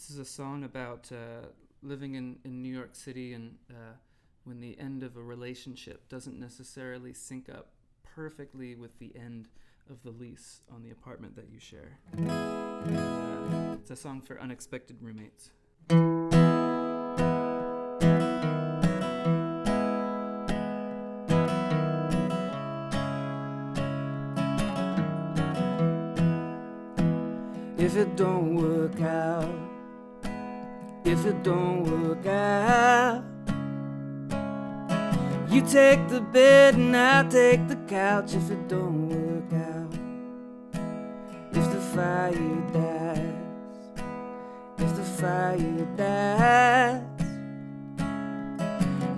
This is a song about living in New York City, and when the end of a relationship doesn't necessarily sync up perfectly with the end of the lease on the apartment that you share. It's a song for unexpected roommates. If it don't work out, if it don't work out, you take the bed and I'll take the couch. If it don't work out, if the fire dies, if the fire dies,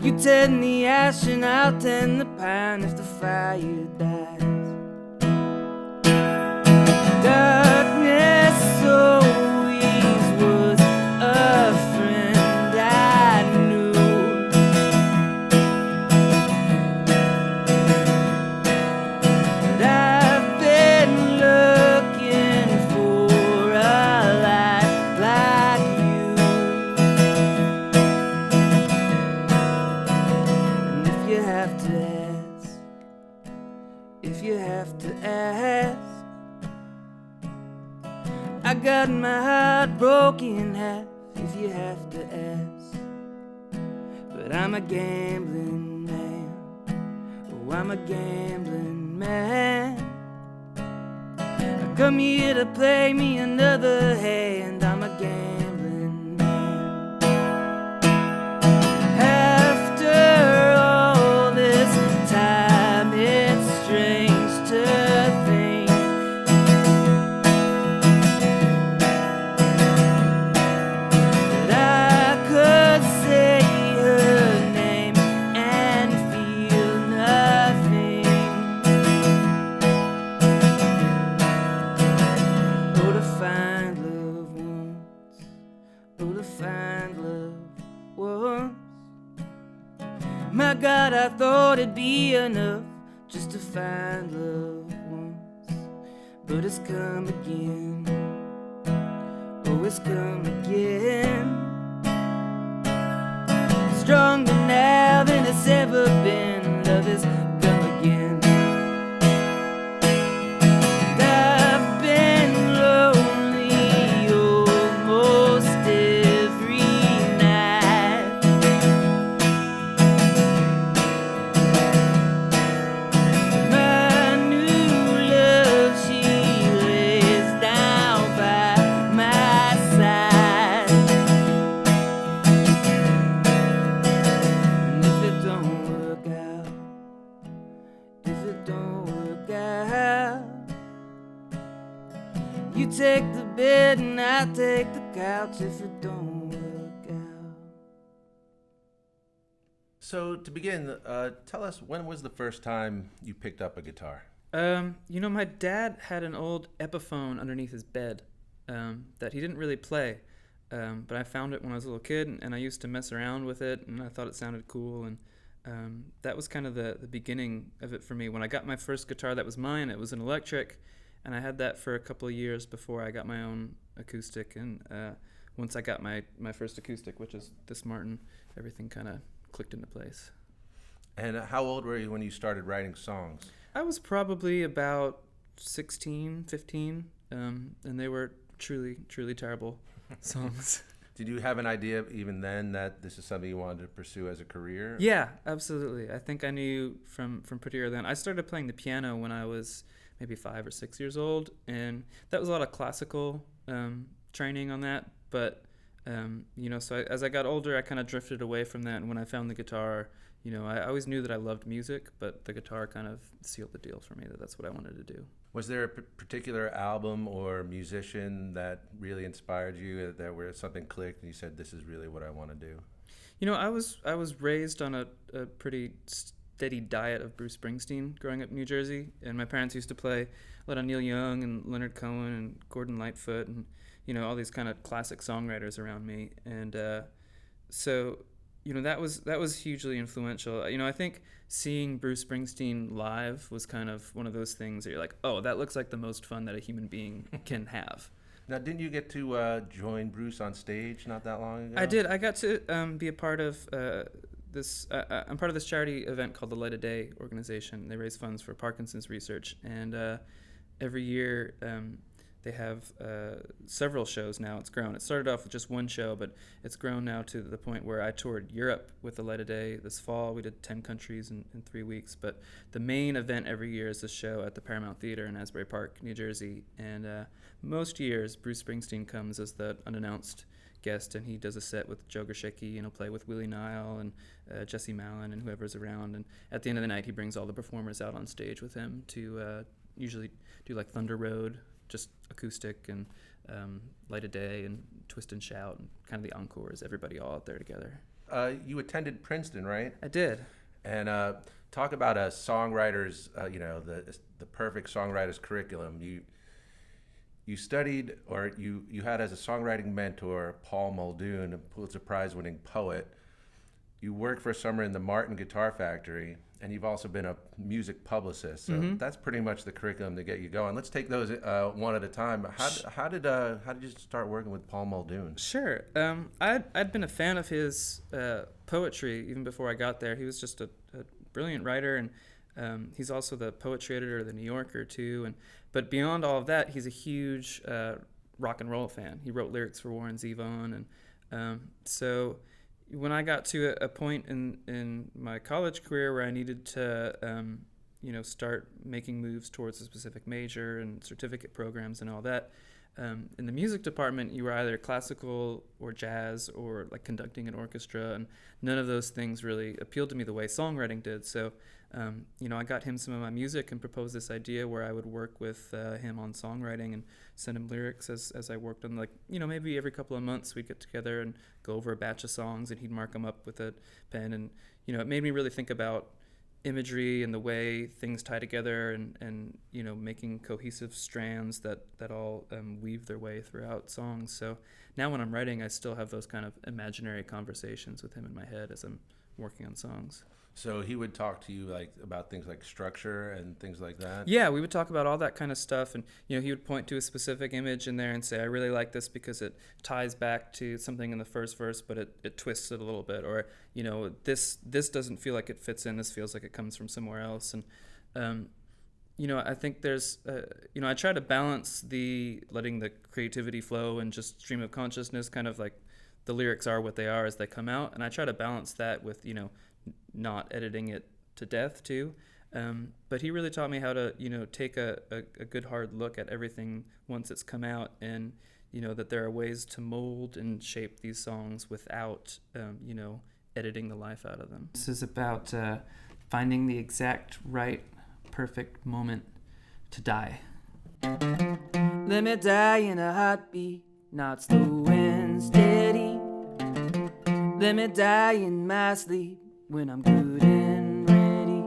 you tend the ash and I'll tend the pine. If the fire dies, darkness always was a friend I knew. But I've been looking for a light like you. And if you have to ask, if you have to ask, I got my heart broken in half, if you have to ask. But I'm a gambling man, oh, I'm a gambling man. I come here to play me another hand, I'm a gambling man. After all this time, it's strange to think God, I thought it'd be enough just to find love once, but it's come again, oh, it's come again, stronger now than it's ever been. Love has come again. And I've been lonely almost every night. My new love, she lays down by my side. And if it don't work out, if it don't work out, you take the bed and I take the couch. If it don't work out. So to begin, tell us, when was the first time you picked up a guitar? My dad had an old Epiphone underneath his bed that he didn't really play, but I found it when I was a little kid, and I used to mess around with it, and I thought it sounded cool, and that was kind of the beginning of it for me. When I got my first guitar that was mine, it was an electric, and I had that for a couple of years before I got my own acoustic, and once I got my first acoustic, which is this Martin, everything kind of clicked into place. And how old were you when you started writing songs? I was probably about 16, 15, and they were truly, truly terrible songs. Did you have an idea even then that this is something you wanted to pursue as a career? Yeah, absolutely. I think I knew from pretty early on. I started playing the piano when I was maybe 5 or 6 years old, and that was a lot of classical training on that. But so as I got older, I kind of drifted away from that. And when I found the guitar, I always knew that I loved music, but the guitar kind of sealed the deal for me that that's what I wanted to do. Was there a particular album or musician that really inspired you, that where something clicked and you said, this is really what I want to do? I was raised on a pretty steady diet of Bruce Springsteen growing up in New Jersey, and my parents used to play a lot of Neil Young and Leonard Cohen and Gordon Lightfoot and all these kind of classic songwriters around me, and so that was hugely influential. I think seeing Bruce Springsteen live was kind of one of those things that you're like, oh, that looks like the most fun that a human being can have. Now, didn't you get to join Bruce on stage not that long ago? I did. I got to be a part of this. I'm part of this charity event called the Light of Day organization. They raise funds for Parkinson's research, and every year they have several shows now. It's grown. It started off with just one show, but it's grown now to the point where I toured Europe with the Light of Day this fall. We did 10 countries in 3 weeks. But the main event every year is this show at the Paramount Theater in Asbury Park, New Jersey. And most years, Bruce Springsteen comes as the unannounced guest, and he does a set with Joe Grishecki, and he'll play with Willie Nile and Jesse Malin and whoever's around. And at the end of the night, he brings all the performers out on stage with him to usually do like Thunder Road, just acoustic, and Light of Day and Twist and Shout, and kind of the encores, everybody all out there together. You attended Princeton, right? I did. And talk about a songwriter's, the perfect songwriter's curriculum. You studied, or you had as a songwriting mentor Paul Muldoon, a Pulitzer Prize-winning poet. You worked for a summer in the Martin Guitar Factory, and you've also been a music publicist. So that's pretty much the curriculum to get you going. Let's take those one at a time. How did you start working with Paul Muldoon? Sure. I'd been a fan of his poetry even before I got there. He was just a brilliant writer, and he's also the poetry editor of the New Yorker too. But beyond all of that, he's a huge rock and roll fan. He wrote lyrics for Warren Zevon, and so when I got to a point in my college career where I needed to, start making moves towards a specific major and certificate programs and all that, in the music department, you were either classical or jazz or like conducting an orchestra, and none of those things really appealed to me the way songwriting did. So, I got him some of my music and proposed this idea where I would work with him on songwriting and send him lyrics as I worked on, maybe every couple of months we'd get together and go over a batch of songs, and he'd mark them up with a pen. And, it made me really think about imagery and the way things tie together, and making cohesive strands that all weave their way throughout songs. So now when I'm writing, I still have those kind of imaginary conversations with him in my head as I'm working on songs. So he would talk to you about things like structure and things like that? Yeah, we would talk about all that kind of stuff, and he would point to a specific image in there and say, I really like this because it ties back to something in the first verse, but it twists it a little bit, or this doesn't feel like it fits in, this feels like it comes from somewhere else. And I think there's I try to balance letting the creativity flow and just stream of consciousness, kind of like the lyrics are what they are as they come out, and I try to balance that with not editing it to death too. But he really taught me how to, take a good hard look at everything once it's come out, and, that there are ways to mold and shape these songs without, editing the life out of them. This is about finding the exact right, perfect moment to die. Let me die in a heartbeat, not slow and steady. Let me die in my sleep, when I'm good and ready.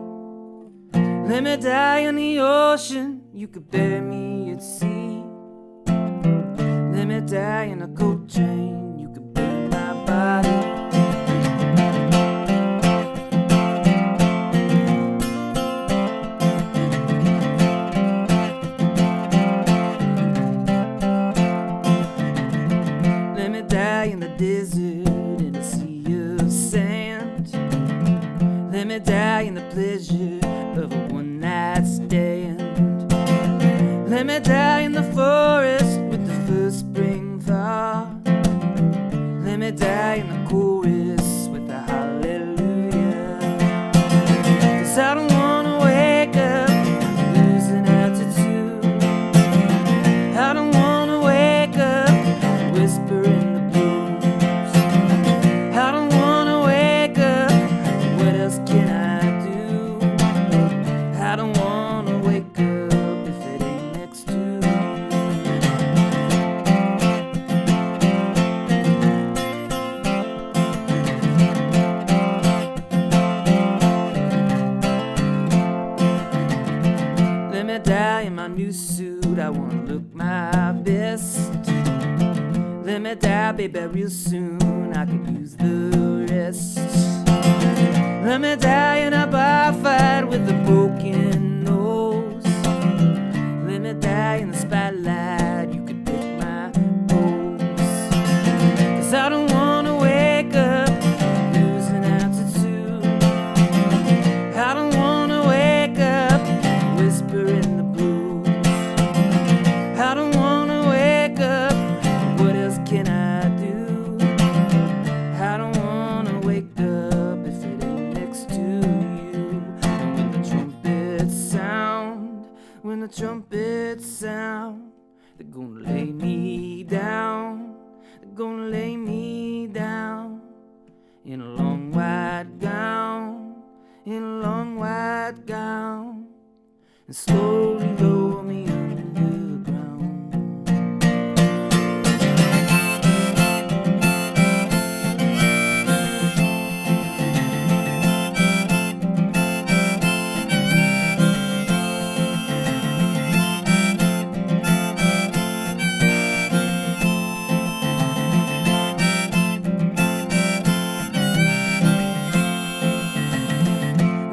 Let me die in the ocean, you could bury me at sea. Let me die in a coal train, you could burn my body. Let me die in the desert, in a sea of sand. Let me die in the pleasure of a one-night stand. Let me die in the forest with the first spring thaw. Let me die in the chorus with a hallelujah. 'Cause I don't wanna wake up losing altitude. I don't wanna wake up whispering the blues. I don't wanna wake up, what else can I do? I don't wanna wake up if it ain't next to you. Let me die in my new suit, I wanna look my best. Let me die, baby, real soon, I could use the rest. Let me die in a bar fight with a broken nose. Let me die in the spotlight, you could pick my 'Cause I don't wanna wake up losing altitude. I don't wanna wake up whispering the blues. I don't wanna wake up, what else can I do? I don't wanna wake up if it ain't next to you. And when the trumpets sound, they're gonna lay me down. They're gonna lay me down in a long white gown, in a long white gown, and slowly lower me underground.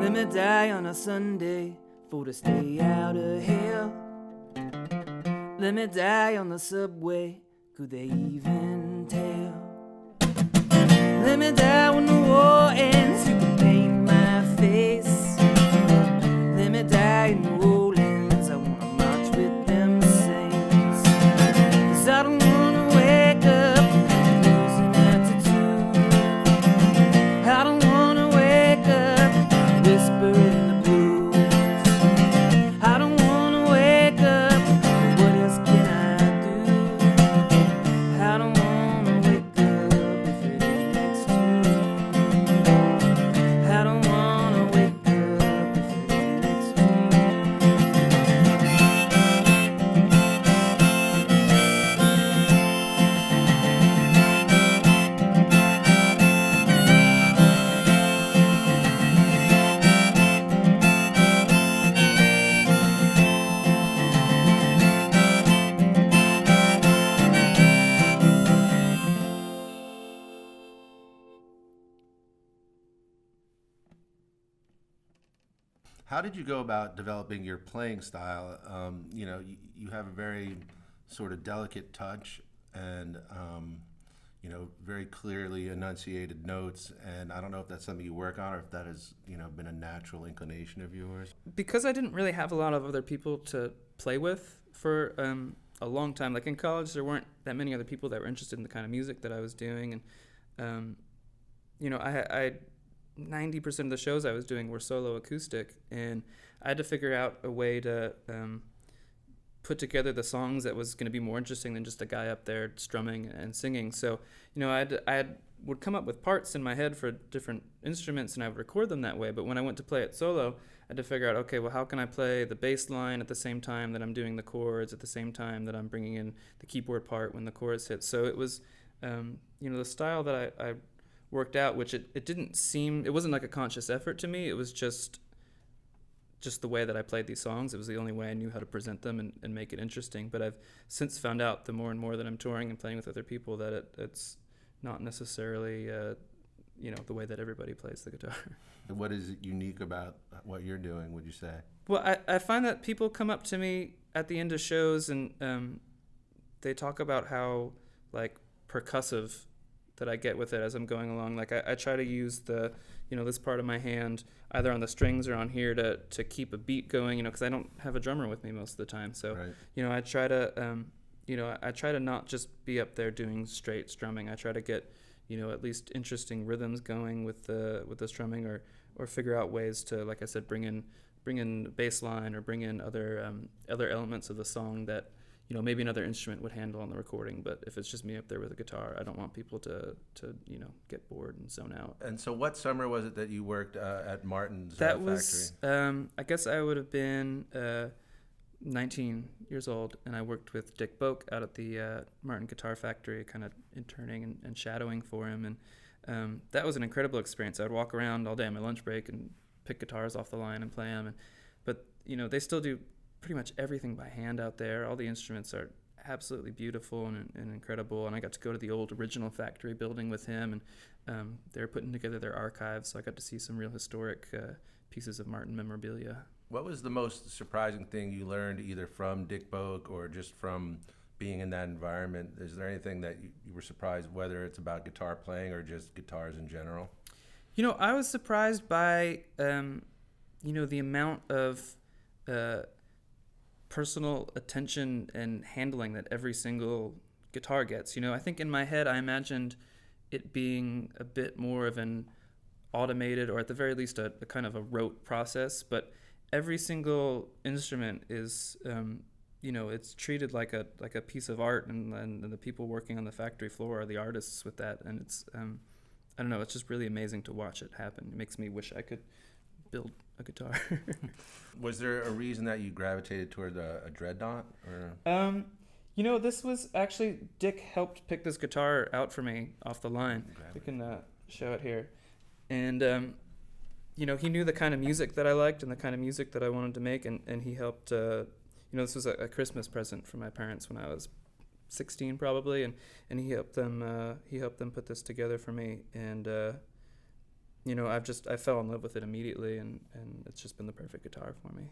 Let me die on a Sunday for to stay out of hell. Let me die on the subway, could they even tell? Let me die when the war ends, you can paint my face. Let me die in New Orleans, I wanna march with them saints. 'Cause I don't wanna wake up losing altitude. I don't wanna wake up whispering the blues. I don't wanna wake up, what else can I do? I don't wanna wake up if it ain't next to you. I don't wanna wake up if it ain't next to you. How did you go about developing your playing style? You have a very sort of delicate touch and, very clearly enunciated notes. And I don't know if that's something you work on or if that has, been a natural inclination of yours. Because I didn't really have a lot of other people to play with for a long time. Like in college, there weren't that many other people that were interested in the kind of music that I was doing. And, I 90% of the shows I was doing were solo acoustic, and I had to figure out a way to put together the songs that was going to be more interesting than just a guy up there strumming and singing. So, I would come up with parts in my head for different instruments, and I would record them that way. But when I went to play it solo, I had to figure out, okay, well, how can I play the bass line at the same time that I'm doing the chords, at the same time that I'm bringing in the keyboard part when the chorus hits. So it was, the style that I worked out, which it wasn't like a conscious effort to me. It was just the way that I played these songs. It was the only way I knew how to present them and make it interesting. But I've since found out the more and more that I'm touring and playing with other people that it's not necessarily the way that everybody plays the guitar. What is unique about what you're doing, would you say? Well, I find that people come up to me at the end of shows and they talk about how like percussive that I get with it as I'm going along. Like I try to use this part of my hand either on the strings or on here to keep a beat going, because I don't have a drummer with me most of the time. So, right. I try to not just be up there doing straight strumming. I try to get, at least interesting rhythms going with the strumming or figure out ways to, like I said, bring in bass line or bring in other elements of the song that, maybe another instrument would handle on the recording. But if it's just me up there with a guitar, I don't want people to get bored and zone out. And so what summer was it that you worked at Martin's that factory? Was, I guess I would have been 19 years old, and I worked with Dick Boak out at the Martin Guitar Factory, kind of interning and shadowing for him. And that was an incredible experience. I would walk around all day on my lunch break and pick guitars off the line and play them. But they still do pretty much everything by hand out there. All the instruments are absolutely beautiful and incredible. And I got to go to the old original factory building with him, and they're putting together their archives, so I got to see some real historic pieces of Martin memorabilia. What was the most surprising thing you learned either from Dick Boak or just from being in that environment? Is there anything that you were surprised, whether it's about guitar playing or just guitars in general? I was surprised by, the amount of personal attention and handling that every single guitar gets. I think in my head I imagined it being a bit more of an automated, or at the very least a kind of a rote process, but every single instrument is it's treated like a piece of art, and the people working on the factory floor are the artists with that, and it's I don't know, it's just really amazing to watch it happen. It makes me wish I could build a guitar. Was there a reason that you gravitated toward a dreadnought? Or? This was actually, Dick helped pick this guitar out for me off the line. Okay. We can show it here. And, he knew the kind of music that I liked and the kind of music that I wanted to make, and he helped, this was a Christmas present from my parents when I was 16 probably, and he helped them put this together for me, and I fell in love with it immediately, and it's just been the perfect guitar for me.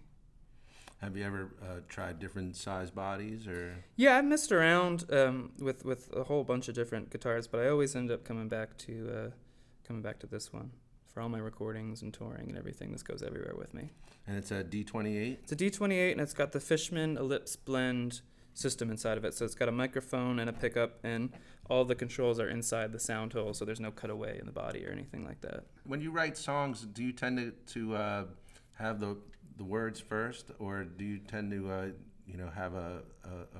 Have you ever tried different size bodies, or? Yeah, I've messed around with a whole bunch of different guitars, but I always end up coming back to this one for all my recordings and touring and everything. This goes everywhere with me. And it's a D28? It's a D28, and it's got the Fishman Ellipse blend system inside of it. So it's got a microphone and a pickup, and all the controls are inside the sound hole, so there's no cutaway in the body or anything like that. When you write songs, do you tend to have the words first, or do you tend to have a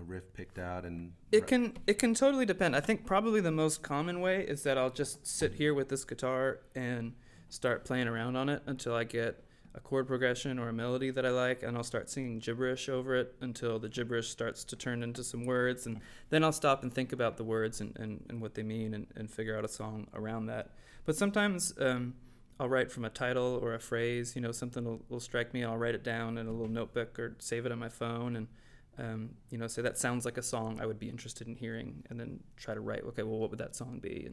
riff picked out? And it can totally depend. I think probably the most common way is that I'll just sit here with this guitar and start playing around on it until I get a chord progression or a melody that I like, and I'll start singing gibberish over it until the gibberish starts to turn into some words, and then I'll stop and think about the words and what they mean, and figure out a song around that. But sometimes I'll write from a title or a phrase, something will strike me, and I'll write it down in a little notebook or save it on my phone, and say that sounds like a song I would be interested in hearing, and then try to write, okay, well, what would that song be,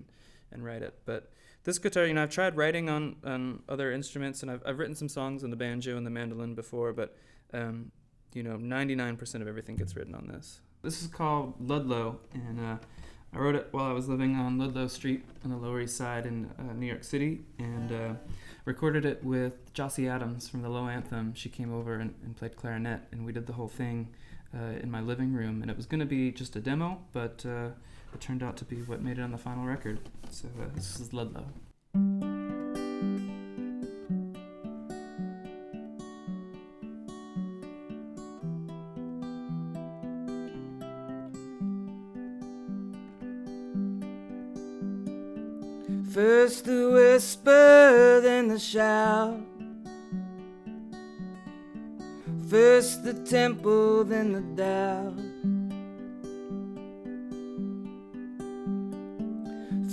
and write it. But this guitar, I've tried writing on other instruments, and I've written some songs on the banjo and the mandolin before, but 99% of everything gets written on this. This is called Ludlow, and I wrote it while I was living on Ludlow Street on the Lower East Side in New York City, and recorded it with Jossie Adams from the Low Anthem. She came over and played clarinet, and we did the whole thing in my living room, and it was going to be just a demo, but it turned out to be what made it on the final record. So this is Ludlow. First the whisper, then the shout. First the temple, then the doubt.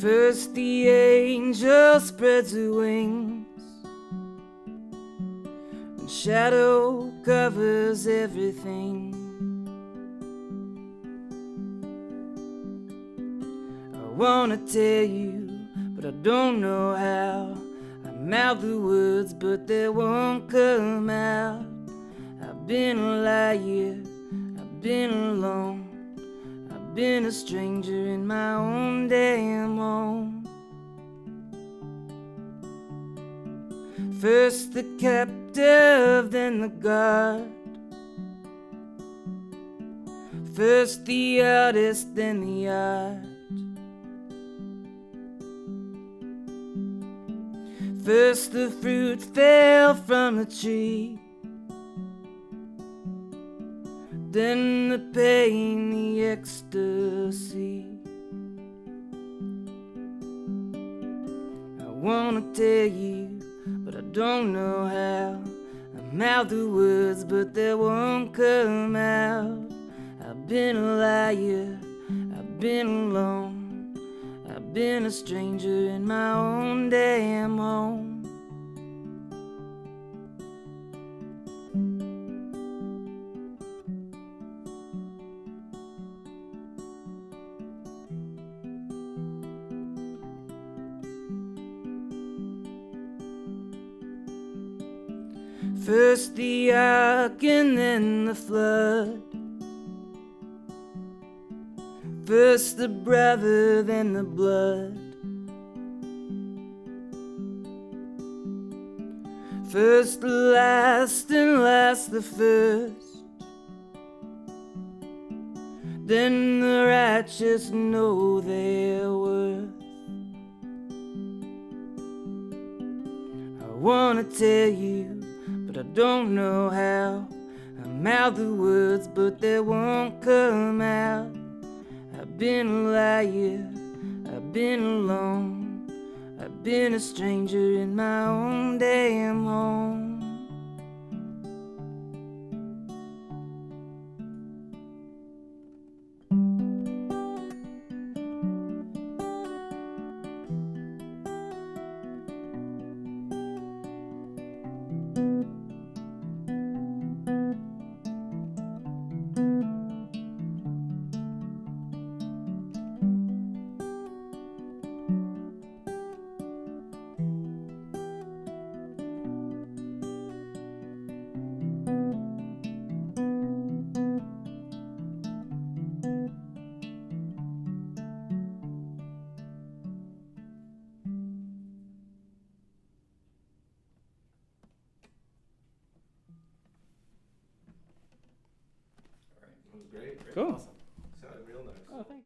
First the angel spreads her wings, and shadow covers everything. I wanna tell you, but I don't know how. I mouth the words, but they won't come out. I've been a liar, I've been alone, I've been a stranger in my own damn home. First the captive, then the guard. First the artist, then the art. First the fruit fell from the tree, then the pain, the ecstasy. I wanna tell you, but I don't know how. I mouth the words, but they won't come out. I've been a liar, I've been alone, I've been a stranger in my own damn home. First the ark and then the flood. First the brother, then the blood. First the last, and last the first. Then the righteous know their worth. I wanna tell you, but I don't know how. I mouth the words, but they won't come out. I've been a liar, I've been alone, I've been a stranger in my own damn home. That was great. Cool. Awesome.